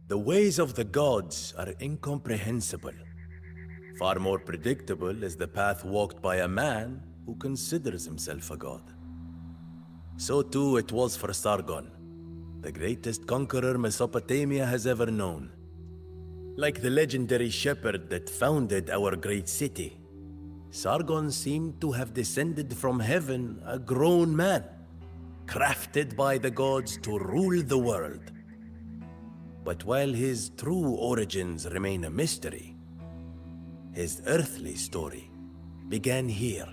The ways of the gods are incomprehensible. Far more predictable is the path walked by a man who considers himself a god. So too it was for Sargon, the greatest conqueror Mesopotamia has ever known. Like the legendary shepherd that founded our great city, Sargon seemed to have descended from heaven a grown man, crafted by the gods to rule the world. But while his true origins remain a mystery, his earthly story began here,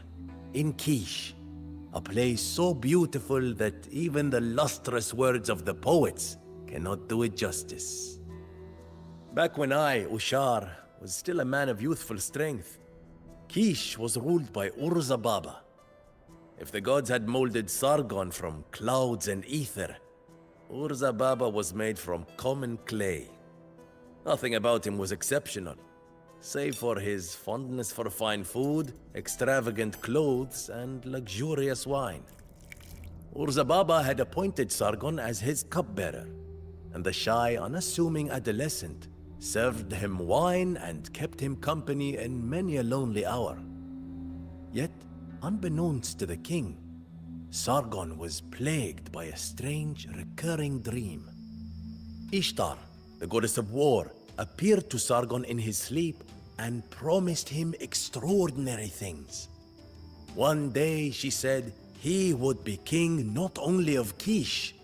in Kish, a place so beautiful that even the lustrous words of the poets cannot do it justice. Back when I, Ushar, was still a man of youthful strength, Kish was ruled by Urza Baba. If the gods had molded Sargon from clouds and ether, Urza Baba was made from common clay. Nothing about him was exceptional, save for his fondness for fine food, extravagant clothes, and luxurious wine. Urza Baba had appointed Sargon as his cupbearer, and the shy, unassuming adolescent served him wine and kept him company in many a lonely hour. Yet, unbeknownst to the king, Sargon was plagued by a strange, recurring dream. Ishtar, the goddess of war, appeared to Sargon in his sleep and promised him extraordinary things. One day, she said, he would be king not only of Kish,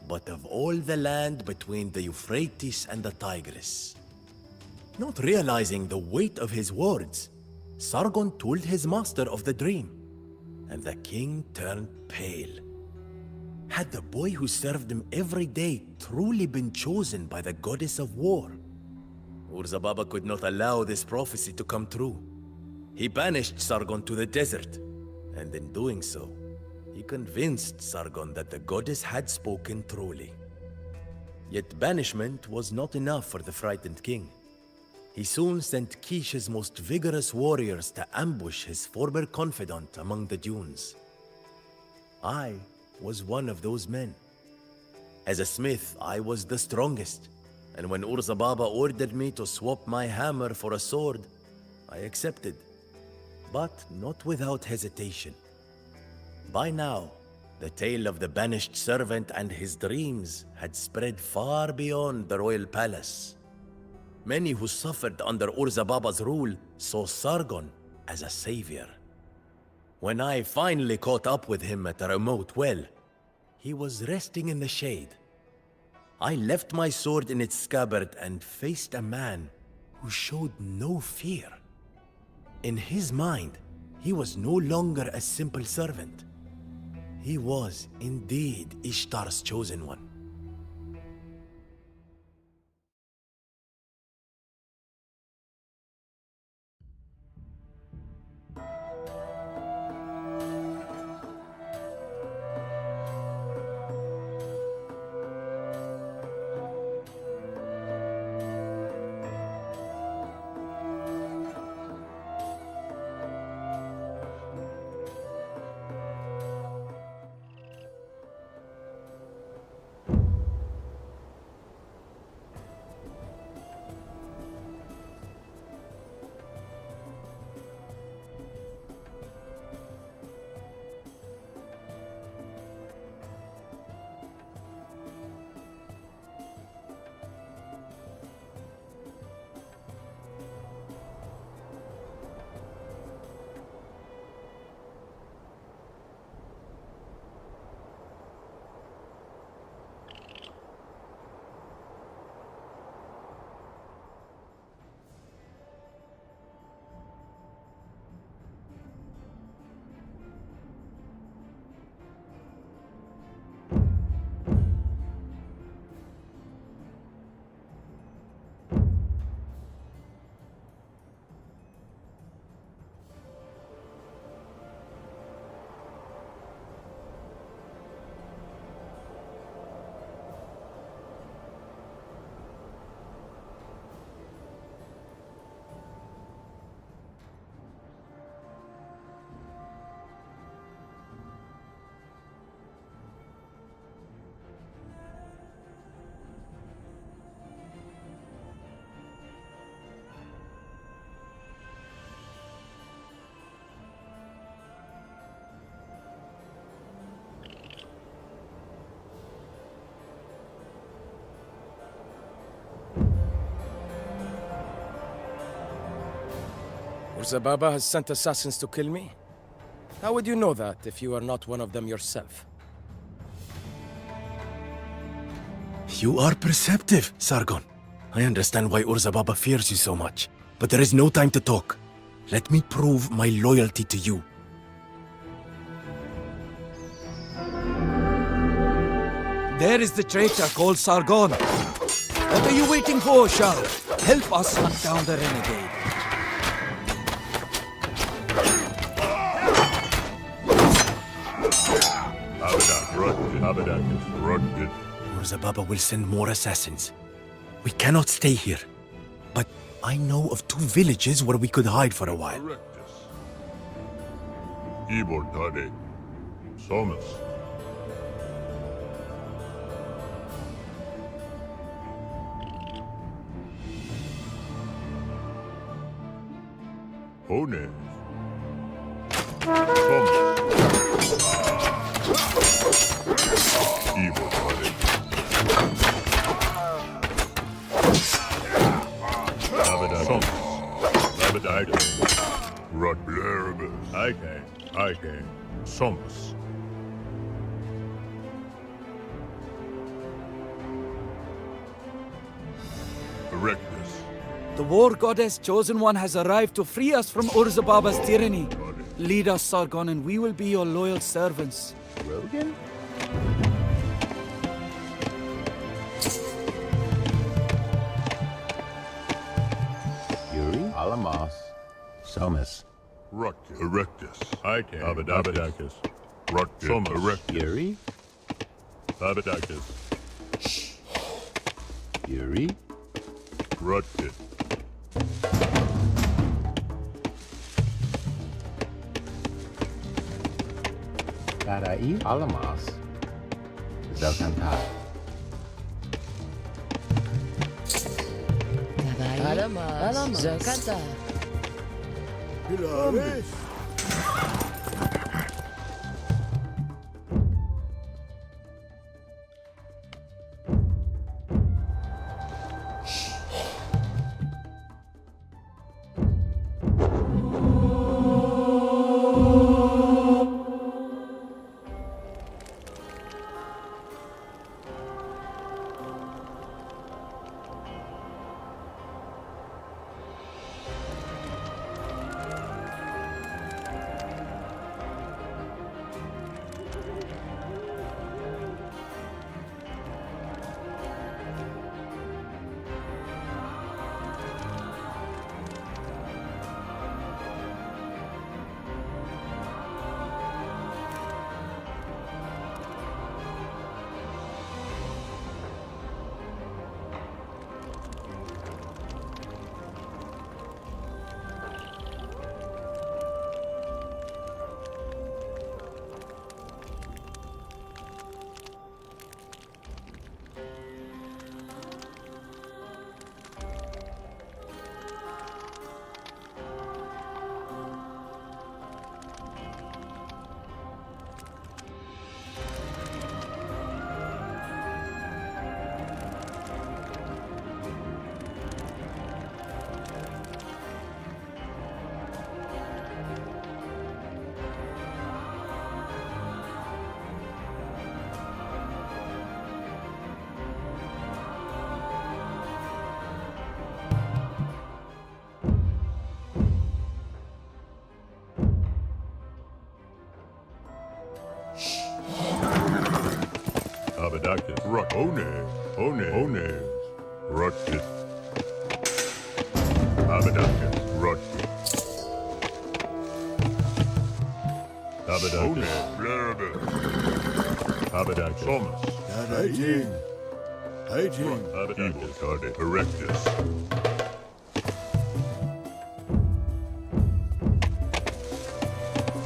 but of all the land between the Euphrates and the Tigris. Not realizing the weight of his words, Sargon told his master of the dream, and the king turned pale. Had the boy who served him every day truly been chosen by the goddess of war? Urza Baba could not allow this prophecy to come true. He banished Sargon to the desert, and in doing so, he convinced Sargon that the goddess had spoken truly. Yet banishment was not enough for the frightened king. He soon sent Kish's most vigorous warriors to ambush his former confidant among the dunes. I was one of those men. As a smith, I was the strongest, and when Urza Baba ordered me to swap my hammer for a sword, I accepted, but not without hesitation. By now, the tale of the banished servant and his dreams had spread far beyond the royal palace. Many who suffered under Urza Baba's rule saw Sargon as a savior. When I finally caught up with him at a remote well, he was resting in the shade. I left my sword in its scabbard and faced a man who showed no fear. In his mind, he was no longer a simple servant. He was indeed Ishtar's chosen one. Urzababa has sent assassins to kill me? How would you know that if you are not one of them yourself? You are perceptive, Sargon. I understand why Urzababa fears you so much. But there is no time to talk. Let me prove my loyalty to you. There is the traitor called Sargon. What are you waiting for, Shah? Help us hunt down the renegade. Urzababa will send more assassins. We cannot stay here. But I know of 2 villages where we could hide for a while. Somas. One. Evil body. Rod Blaribus. I can. Somas. Erectus. The war goddess chosen one has arrived to free us from Urzababa's tyranny. Lead us, Sargon, and we will be your loyal servants. Rogan? Yuri? Alamos. Somas. Ructus. Erectus. I can. Abadacus. Ructus. Somas. Erectus. Yuri? Abadacus. Yuri? Ructus. Darai? Alamos. Zalkantar. Alamas. Zokata. Abadacus. Ruck. One. Ructus. Abadacus. Ructus. Abadacus. Blaribus. Abadacus. Somas. Hygiene. Abadacus. Erectus.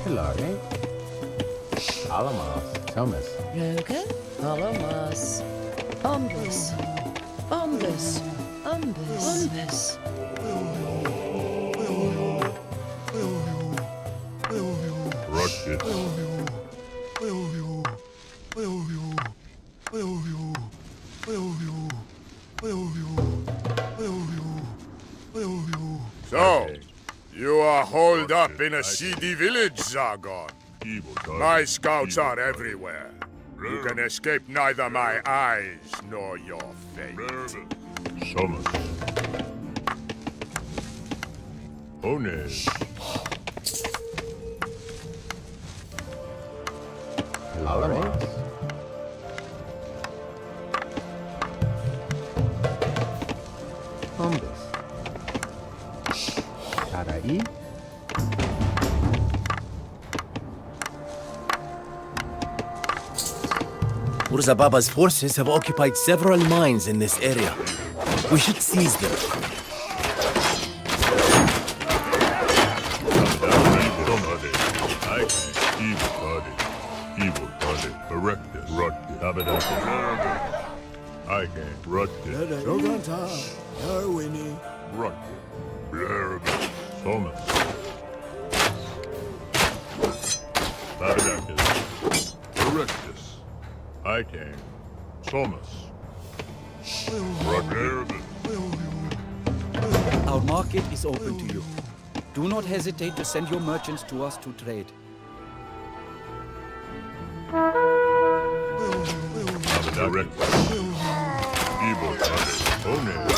Hilari? Alamos. Somas. Roga. Alamas. Umbus. Umbus. Umbus. Ructus. So, You are holed up in a seedy village, Sargon. Evil My scouts are everywhere. You can escape neither my eyes nor your fate. Somas. Ones. Alamos. Hombres. Sarai. Urzababa's forces have occupied several mines in this area. We should seize them. Evil body. Erectus. Rutgers. I can. Rutgers. Rutgers. Blarabus. Somas. Babadakis. Erectus. I can. Somas. Rutgers. Our market is open to you. Do not hesitate to send your merchants to us to trade. Erectus. Evil body. Ones.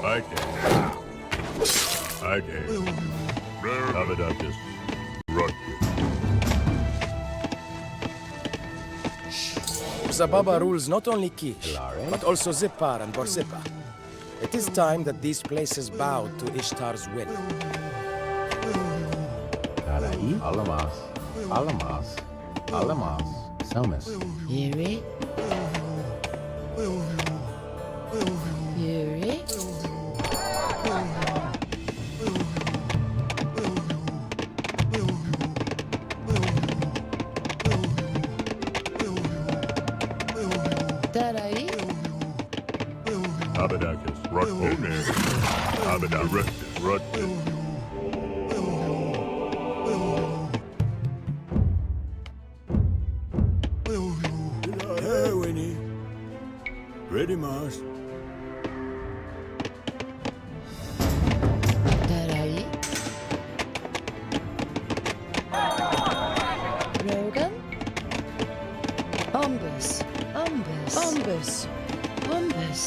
I can. Babadakis. Rutgers. Urzababa rules not only Kish, but also Zippar and Borsippa. It is time that these places bowed to Ishtar's will. Sarai. Alamas. Alamas. Alamas. Somas. Yuri. Yuri. Tarai. Abadakis. Rutgers. Abadakis. Rutgers. Ready, Mars. Tarai. Rogan. Ombus. Ombus. Ombus. Ombus.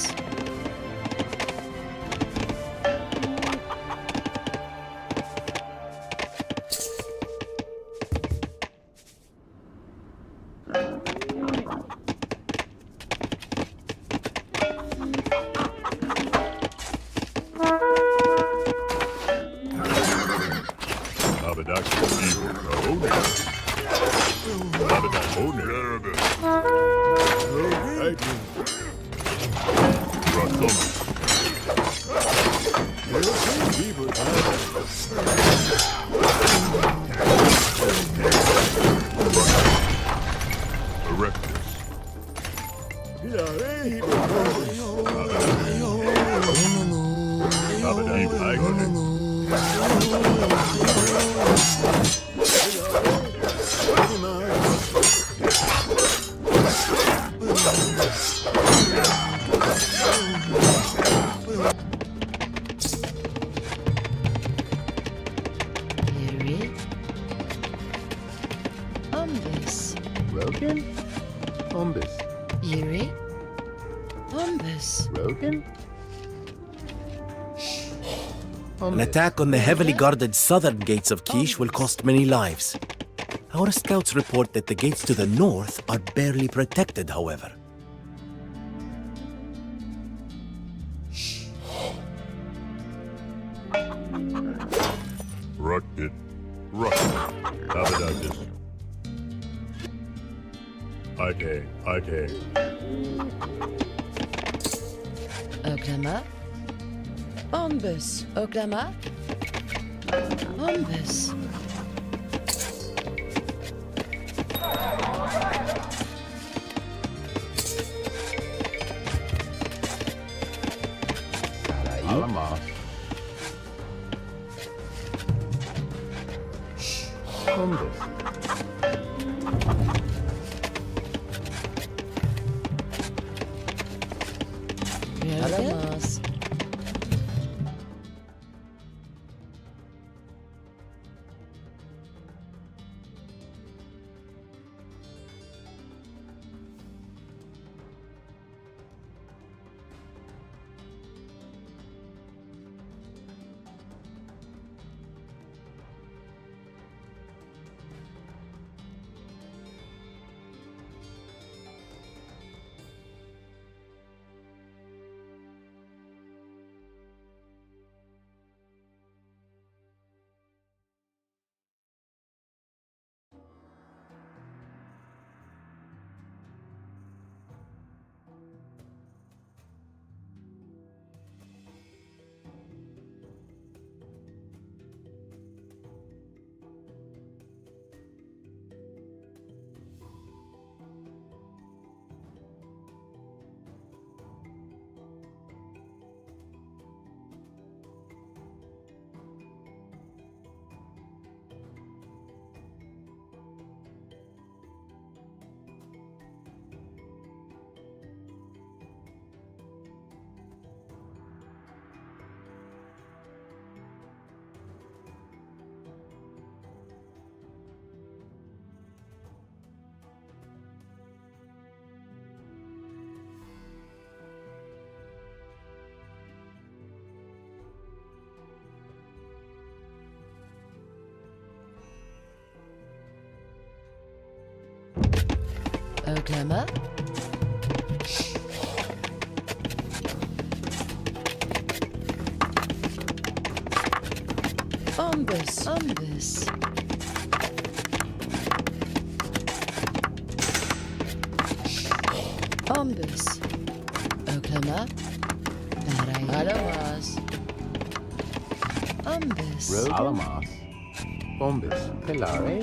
Yuri. Ombus. Rogan. Hombres. Yuri. Ombus. Rogan. An attack on the heavily guarded southern gates of Kish will cost many lives. Our scouts report that the gates to the north are barely protected, however. Rutgers. Rutgers. Abadakis. I can. Oklama. Ombus. Oklama. Ombus. Sarai. Alamas. Hombres. Alamas. Oklama. Ombus. Ombus. Ombus. Oklama. Alamas. Ombus. Alamas. Ombus. Pelare.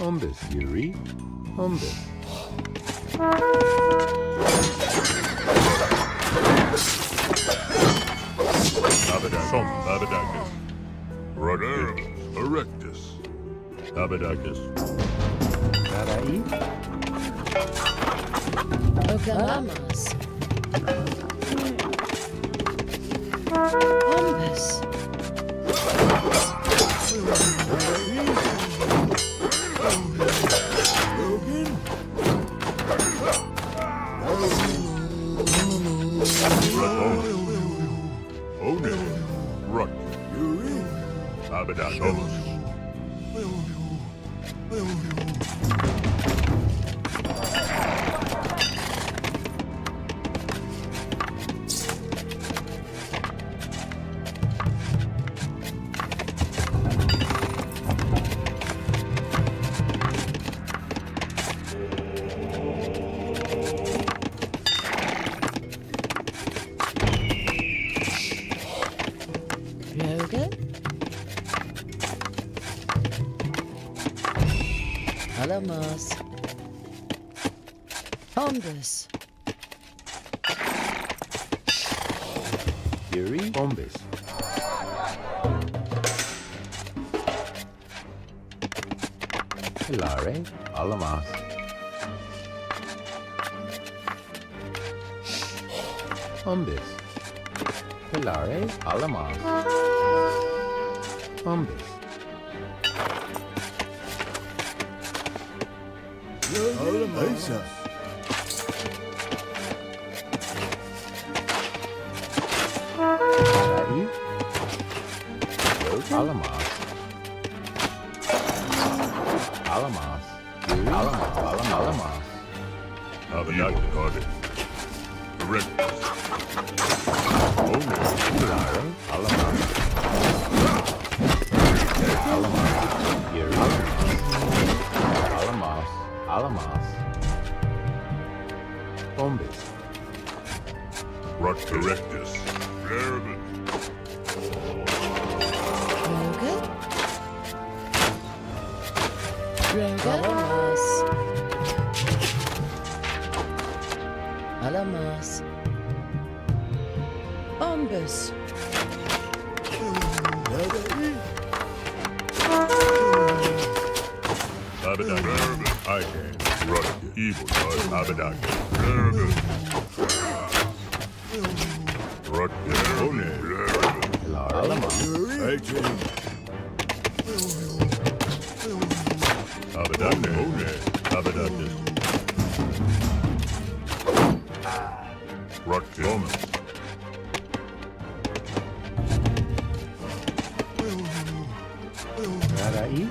Ombus. Yuri. Ombus. Abadakis. Rudder. Erectus. Abadakis. Tarai. Oklamas. Ombus. Onen. Rut. Abadakis. Rogan. Alamas. Ombus. Yuri. Ombus. Pelare. Alamas. Ombus. Pelare. Alamas. Ombus. Tarai. Alamas. Alamas. Yuri. Alamas. Abadakis. Erectus. Onen. Pelare. Alamas. Alamas. Yuri. Alamas. Alamas. Ombus. Rut. Erectus. Lerben. Rogan. Alamas. Alamas. Ombus. Abadakis. I can. Rut. Evil. Abadakis. Lerben. Rut. Onen. Pelare. Alamas. I can. Abadakis. Onen. Abadakis. Rut. Omen. Tarai.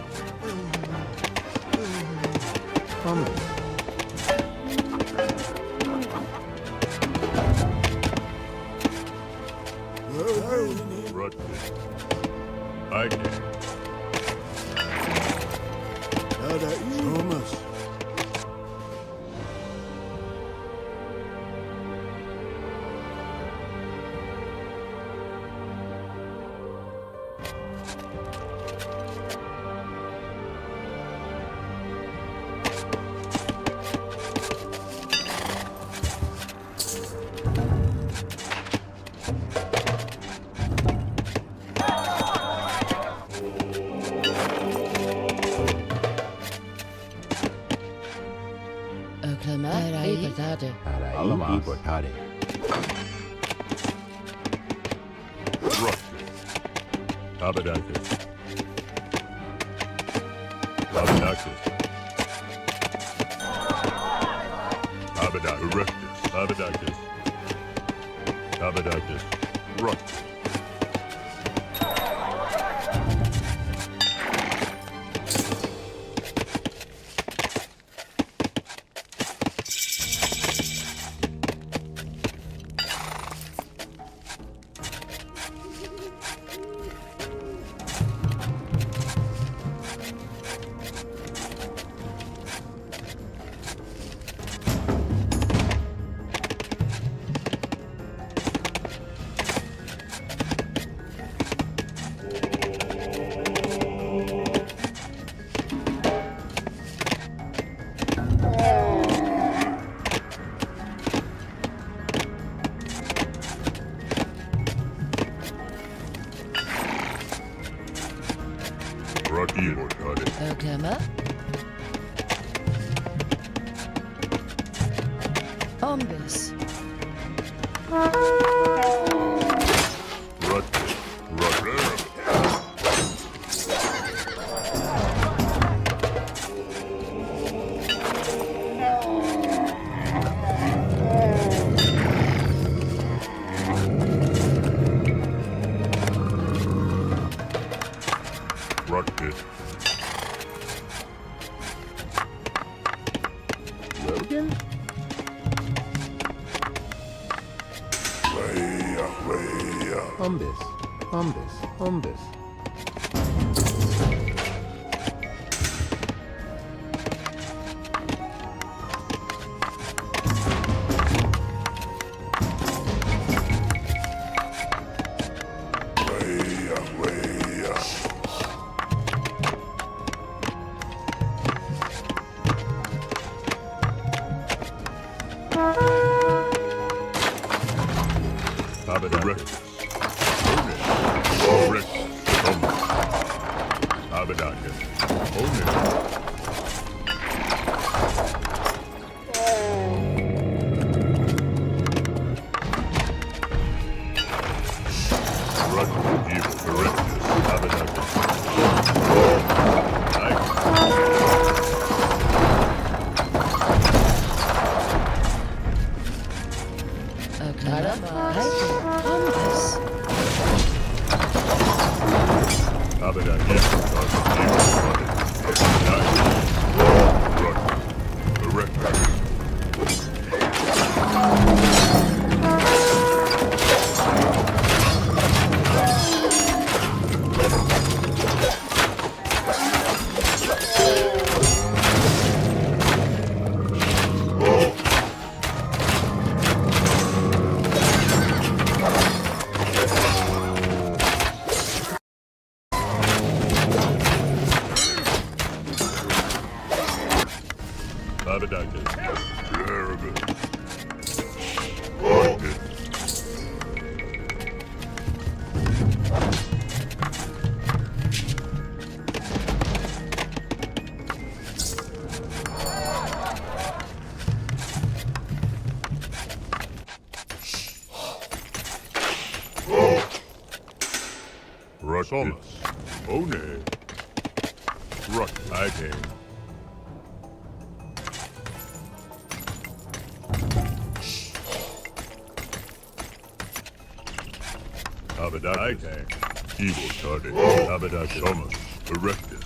Ombus. Rut. I can. Oklama. Libertade. Tarai. Alamas. Rut. Iportade. Abadakis. Abadakis. Abadakis. Erectus. Abadakis. Abadakis. Rut. Rocky. Oklahoma. Bombus. Logan? Bombus. Bombus. Bombus. Thomas. One. Ruck. I came. Abadite. Evil target. Abadite. Thomas. Erectus.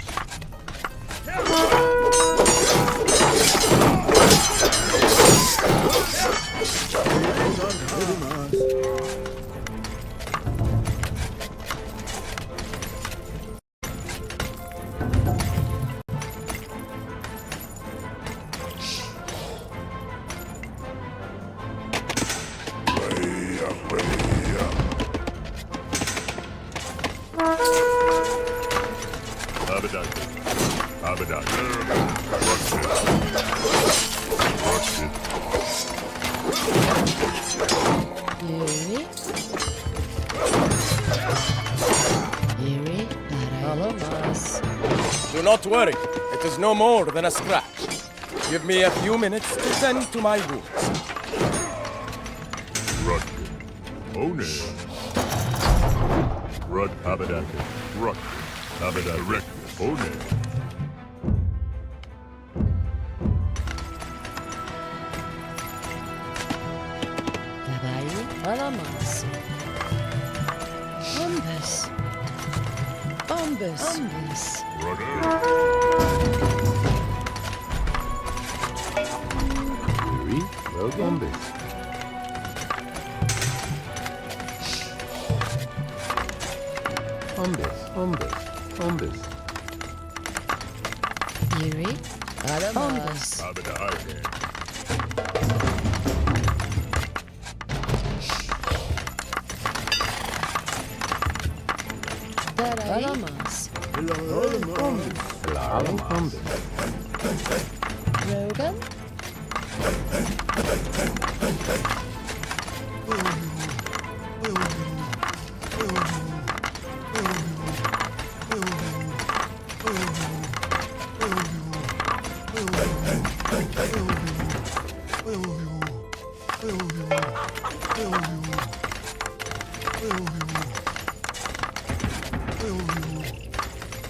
Do not worry. It is no more than a scratch. Give me a few minutes to tend to my wounds. Rud. One. Rud. Abadaka. Rud. Abadaka. One. Alamas. Bombus. Bombus. Bombus. Oui, well, Bombus. Bombus. Bombus. Bombus. Yuri. Alamas. Abadaka. Alamas. Bombus. Rogan.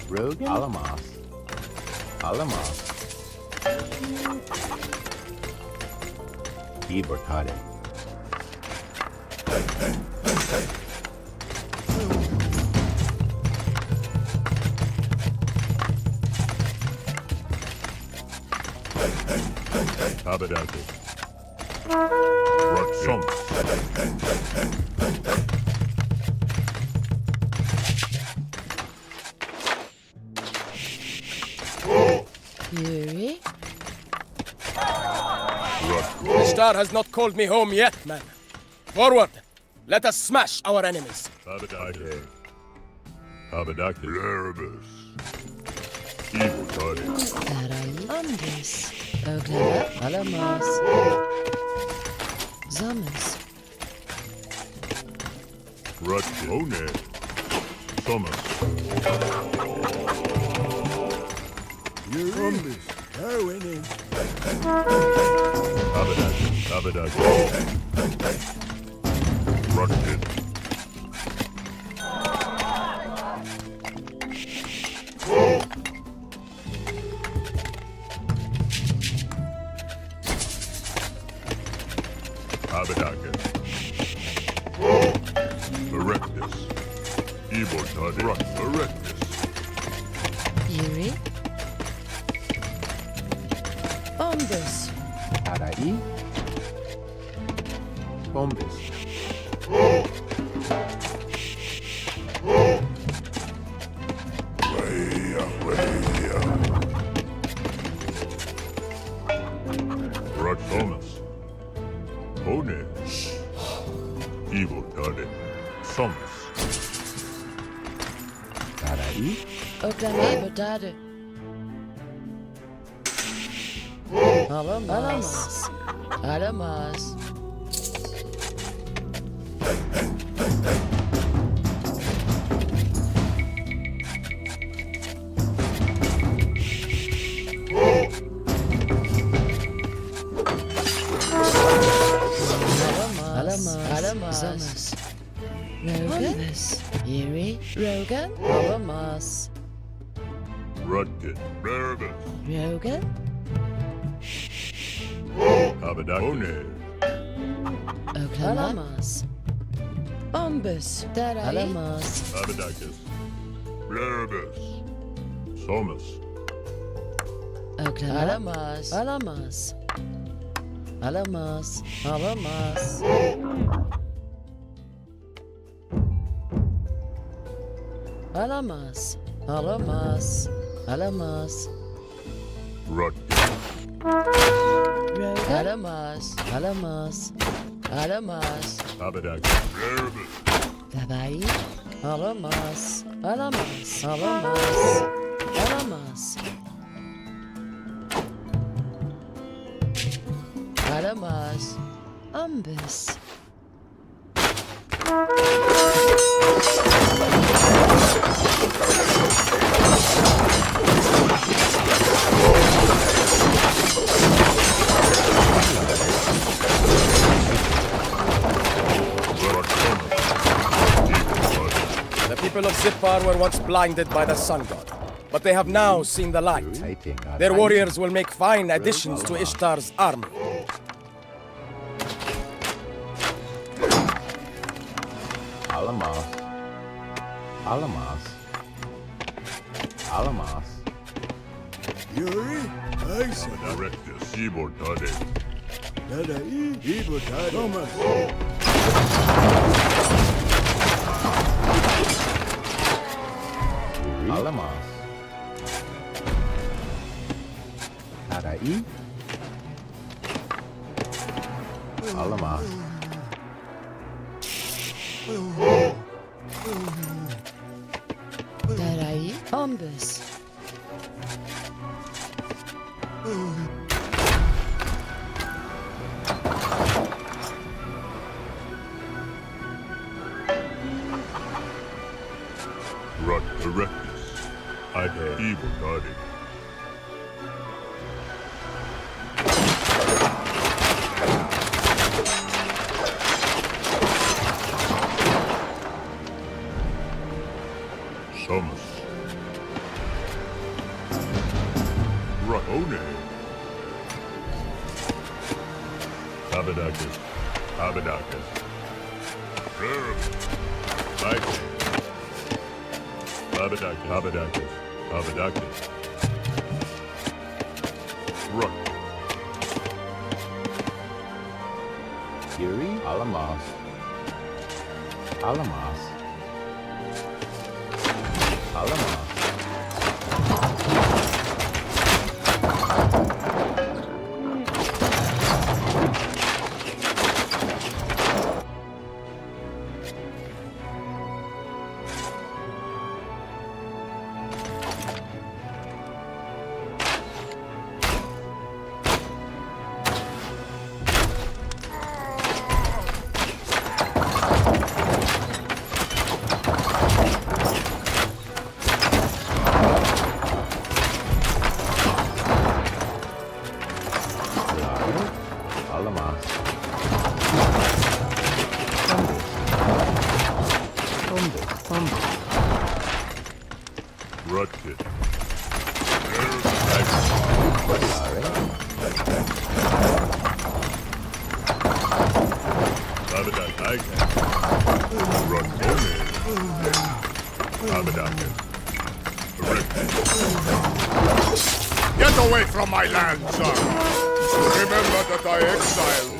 Rogan? Alamos. Alamos. Ibertade. Tabernacles. Rutshum. Yuri? Ishtar has not called me home yet, man. Forward! Let us smash our enemies. Tabernacles. Tabernacles. Erebus. Evil tidings. Darai? Umbus. Oglala? Alamos. Zamas. Rutkin. One. Thomas. Tabernacles. Rutkin. Tabernacles. Erectus. Immortati. Erectus. Yuri? Umbus. Arai. Bombus. Rut Thomas. One. Evil Daddy. Thomas. Arai. Oglala? Berdade. Alamos. Alamos. Alamos. Rogan? Yuri? Rogan? Alamos. Rutkin. Nervous. Rogan? Tabernacles. Oglala? Alamos. Umbus. Darai? Alamos. Tabernacles. Nervous. Thomas. Oglala? Alamos. Alamos. Alamos. Alamos. Alamos. Alamos. Alamos. Rutkin. Alamos. Alamos. Alamos. Tabernacles. Nervous. Dabai? Alamos. Alamos. Alamos. Alamos. Alamos. Umbus. The people of Zippar were once blinded by the sun god, but they have now seen the light. Their warriors will make fine additions to Ishtar's army. Alamos. Alamos. Alamos. Yuri? I said Erectus. Immortati. Thomas. Alamos. Arai. Alamos. Darai? Umbus. Rut Erectus. I have evil guarding. Thomas. Rahone. Abadakis. Abadakis. Ike. Abadakis. Abadakis. Abadakis. Ruck. Fury. Alamos. Alamos. Alamos. Alamos. Rutkit. Abadakis. Ike. Rahone. Abadakis. Get away from my land, sir! Remember that I exiled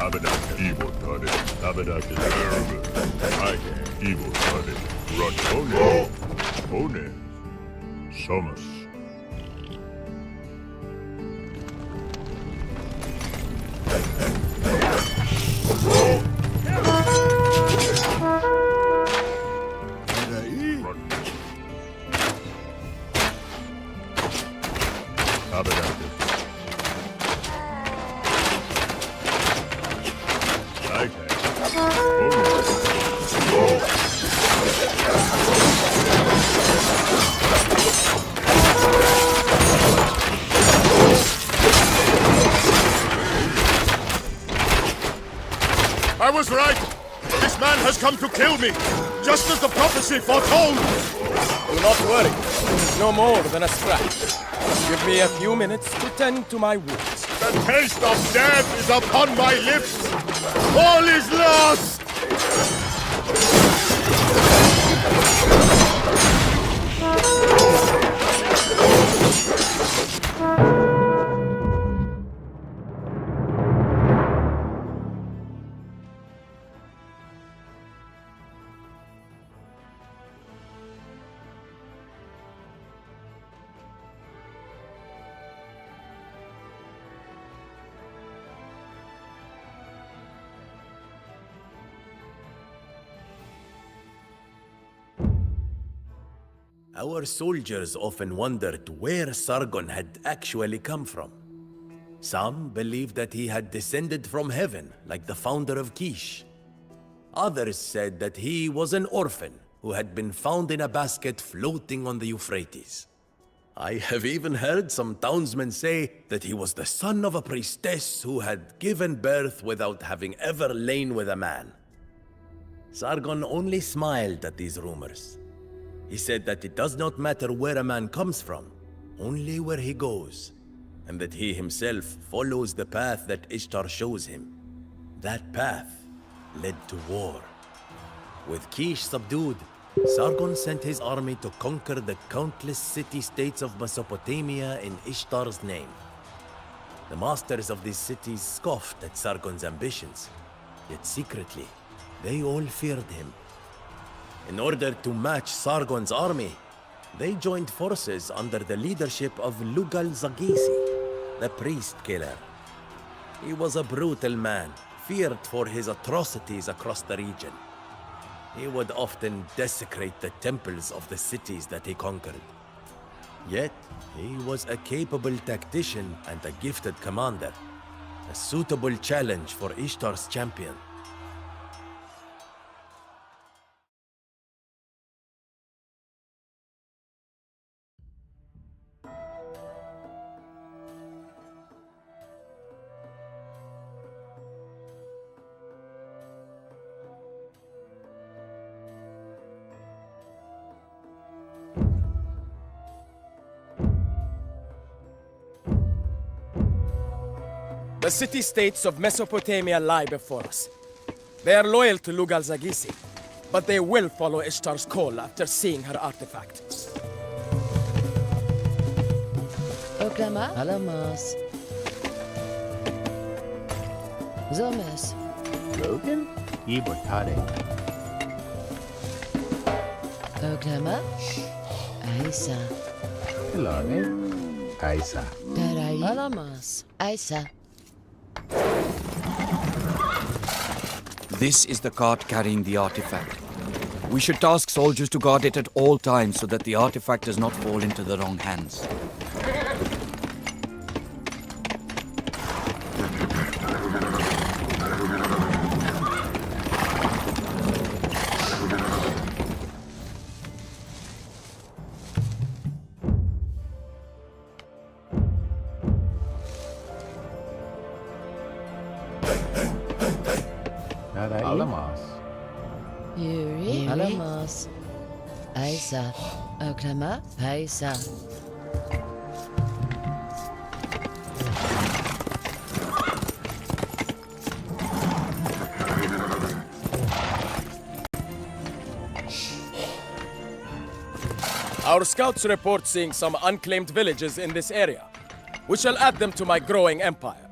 Abadakis. Evil Toddy. Abadakis. Ike. Evil Toddy. Rahone. One. Somas. Abadakis. Ike. I was right! This man has come to kill me! Just as the prophecy foretold! Do not worry. It's no more than a scratch. Give me a few minutes to tend to my wounds. The taste of death is upon my lips! All is lost! Our soldiers often wondered where Sargon had actually come from. Some believed that he had descended from heaven, like the founder of Kish. Others said that he was an orphan who had been found in a basket floating on the Euphrates. I have even heard some townsmen say that he was the son of a priestess who had given birth without having ever lain with a man. Sargon only smiled at these rumors. He said that it does not matter where a man comes from, only where he goes, and that he himself follows the path that Ishtar shows him. That path led to war. With Kish subdued, Sargon sent his army to conquer the countless city-states of Mesopotamia in Ishtar's name. The masters of these cities scoffed at Sargon's ambitions, yet secretly, they all feared him. In order to match Sargon's army, they joined forces under the leadership of Lugal-Zagisi, the priest killer. He was a brutal man, feared for his atrocities across the region. He would often desecrate the temples of the cities that he conquered. Yet, he was a capable tactician and a gifted commander, a suitable challenge for Ishtar's champion. The city-states of Mesopotamia lie before us. They are loyal to Lugal Zagisi, but they will follow Ishtar's call after seeing her artifact. Oklama, Alamas. Zomes. Logan? Ibotare. Oklama. Aisa. Lone. Kaisa. Tarai. Alamas. Aisa. This is the cart carrying the artifact. We should task soldiers to guard it at all times so that the artifact does not fall into the wrong hands. Alamas. Yuri. Alamas. Aisa. Oklama. Aisa. Our scouts report seeing some unclaimed villages in this area. We shall add them to my growing empire.